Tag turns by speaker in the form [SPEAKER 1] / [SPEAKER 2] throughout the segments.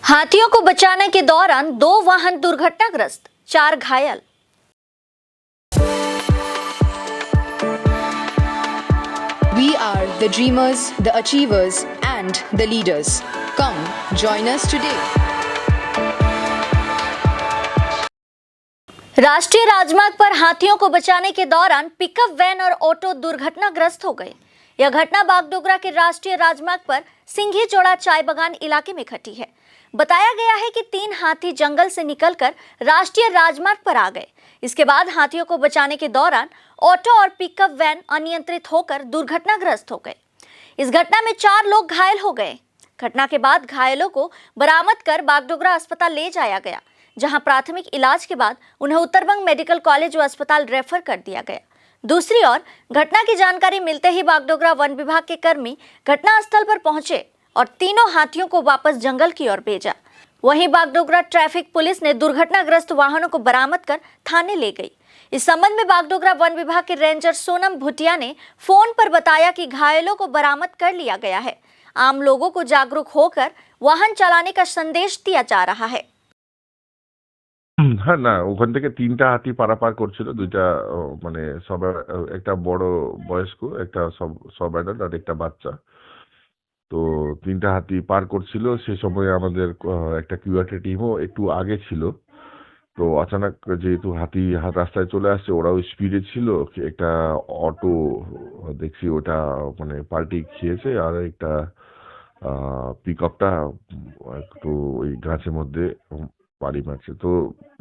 [SPEAKER 1] हाथियों को बचाने के दौरान 2 वाहन दुर्घटनाग्रस्त, 4 घायल।
[SPEAKER 2] We are the dreamers, the achievers, and the leaders. Come, join us today.
[SPEAKER 1] राष्ट्रीय राजमार्ग पर हाथियों को बचाने के दौरान पिकअप वैन और ऑटो दुर्घटनाग्रस्त हो गए। यह घटना बागडोगरा के राष्ट्रीय राजमार्ग पर सिंघी जोड़ा चाय बगान इलाके में घटी है। बताया गया है कि 3 हाथी जंगल से निकलकर राष्ट्रीय राजमार्ग पर आ गए। इसके बाद हाथियों को बचाने के दौरान ऑटो और पिकअप वैन अनियंत्रित होकर दुर्घटनाग्रस्त हो गए। इस घटना में 4 लोग घायल हो गए। घटना के बाद घायलों को बरामद कर बागडोगरा अस्पताल ले जाया गया, जहां प्राथमिक इलाज के बाद उन्हें उत्तरबंग मेडिकल कॉलेज व अस्पताल रेफर कर दिया गया। दूसरी ओर घटना की जानकारी मिलते ही बागडोगरा वन विभाग के कर्मी घटनास्थल पर पहुंचे और तीनों हाथियों को वापस जंगल की ओर भेजा। वहीं बागडोगरा ट्रैफिक पुलिस ने दुर्घटनाग्रस्त वाहनों को बरामद कर थाने ले गई। इस संबंध में बागडोगरा वन विभाग के रेंजर सोनम भुटिया ने फोन पर बताया कि घायलों को बरामद कर लिया गया है। आम लोगों को जागरूक होकर वाहन चलाने का संदेश दिया जा रहा है।
[SPEAKER 3] হ্যাঁ, না ওখান থেকে ৩টা হাতি পারাপার করছিল। ২টা মানে সব একটা বড় বয়স্ক, একটা সব অ্যাডাল্ট আর একটা বাচ্চা। তো ৩টা হাতি পার করছিল। সে সময় আমাদের একটা কিউআরটি টিমও একটু আগে ছিল। তো অচানক যেহেতু হাতি রাস্তায় চলে আসছে, ওরাও স্পিডে ছিল। একটা অটো দেখছি ওটা মানে পাল্টি খেয়েছে, আর একটা পিকআপটা একটু ওই গাছের মধ্যে বাড়ি মারছে। তো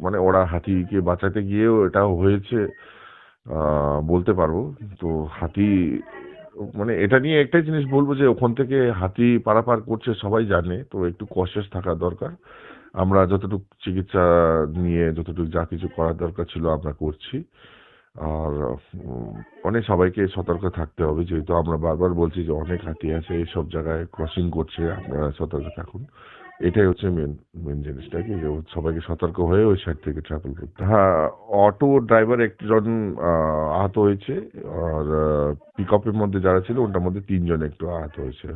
[SPEAKER 3] মানে ওরা হাতিকে বাঁচাতে গিয়েও এটাও হয়েছে বলতে পারবো। তো হাতি মানে এটা নিয়ে একটাই জিনিস বলবো যে ওখান থেকে হাতি পারাপার করছে সবাই জানে, তো একটু কশাস থাকা দরকার। আমরা যতটুকু চিকিৎসা নিয়ে যতটুকু যা কিছু করার দরকার ছিল আমরা করছি। আর অনেক সবাইকে সতর্ক থাকতে হবে, যেহেতু আমরা বারবার বলছি যে অনেক হাতি আছে এইসব জায়গায় ক্রসিং করছে, আপনারা সতর্ক থাকুন। এটাই হচ্ছে মেন জিনিসটা, কি যে সবাইকে সতর্ক হয়ে ওই সাইড থেকে ট্রাভেল করতে। হ্যাঁ, অটো ড্রাইভার একজন আহত হয়েছে, আর পিকআপের মধ্যে যারা ছিল ওটার মধ্যে 3 জন একটু আহত হয়েছে।